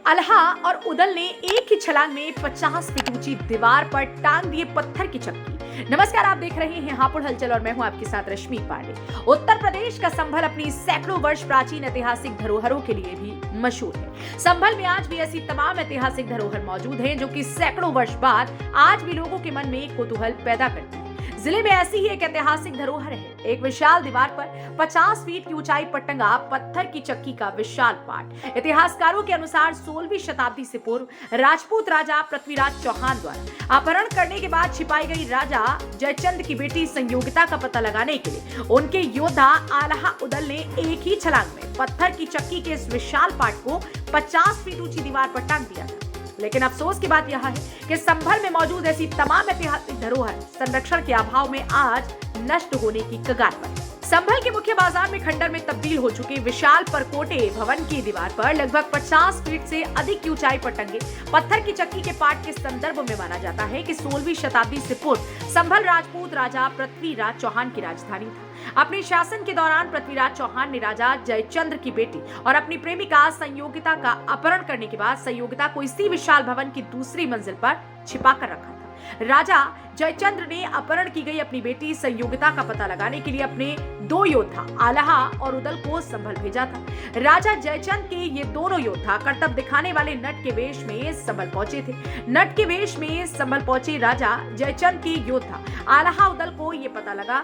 अल्हा और उदल ने एक ही छलांग में 50 फीट ऊंची दीवार पर टांग दिए पत्थर की चक्की। नमस्कार, आप देख रहे हैं हापुड़ हलचल और मैं हूं आपके साथ रश्मि पांडे। उत्तर प्रदेश का संभल अपनी सैकड़ों वर्ष प्राचीन ऐतिहासिक धरोहरों के लिए भी मशहूर है। संभल में आज भी ऐसी तमाम ऐतिहासिक धरोहर मौजूद हैं जो कि सैकड़ों वर्ष बाद आज भी लोगों के मन में कौतूहल पैदा करती है। जिले में ऐसी ही एक ऐतिहासिक धरोहर है। एक विशाल दीवार पर 50 फीट की ऊंचाई पर टंगा पत्थर की चक्की का विशाल पाट। इतिहासकारों के अनुसार 16वीं शताब्दी से पूर्व राजपूत राजा पृथ्वीराज चौहान द्वारा अपहरण करने के बाद छिपाई गई राजा जयचंद की बेटी संयोगिता का पता लगाने के लिए उनके योद्धा आल्हा उदल ने एक ही छलांग में पत्थर की चक्की के इस विशाल पाट को 50 फीट ऊंची दीवार पर टांग दिया था। लेकिन अफसोस की बात यह है कि संभल में मौजूद ऐसी तमाम ऐतिहासिक धरोहर संरक्षण के अभाव में आज नष्ट होने की कगार पर है। संभल के मुख्य बाजार में खंडर में तब्दील हो चुके विशाल परकोटे भवन की दीवार पर लगभग 50 फीट से अधिक की ऊंचाई पर टंगे पत्थर की चक्की के पाट के संदर्भ में माना जाता है कि 16वीं शताब्दी से पूर्व संभल राजपूत राजा पृथ्वीराज चौहान की राजधानी था। अपने शासन के दौरान पृथ्वीराज चौहान ने राजा जयचंद्र की बेटी और अपनी प्रेमिका संयोगिता का अपहरण करने के बाद संयोगिता को इसी विशाल भवन की दूसरी मंजिल पर छिपा कर रखा था। राजा जयचंद्र ने अपहरण की गई अपनी बेटी संयोगिता का पता लगाने के लिए अपने दो योद्धा आल्हा और उदल को संभल भेजा था। राजा जयचंद के ये दोनों योद्धा करतब दिखाने वाले नट के वेश में संभल पहुंचे थे। नट के वेश में संभल पहुंचे राजा जयचंद के योद्धा आल्हा उदल को ये पता लगा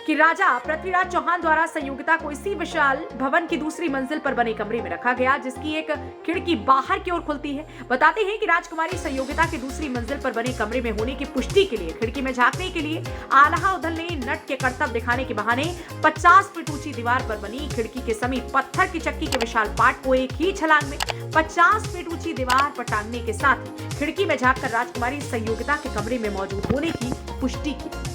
कि राजा पृथ्वीराज चौहान द्वारा संयोगिता को इसी विशाल भवन की दूसरी मंजिल पर बने कमरे में रखा गया, जिसकी एक खिड़की बाहर की ओर खुलती है। बताते हैं कि राजकुमारी संयोगिता की दूसरी मंजिल पर बने कमरे में होने की पुष्टि के लिए खिड़की में झांकने के लिए आल्हा उदल ने नट के करतब दिखाने के बहाने 50 फीट ऊंची दीवार पर बनी खिड़की के समीप पत्थर की चक्की के विशाल पाट को एक ही छलांग में 50 फीट ऊंची दीवार पर टांगने के साथ खिड़की में झांककर राजकुमारी संयोगिता के कमरे में मौजूद होने की पुष्टि की।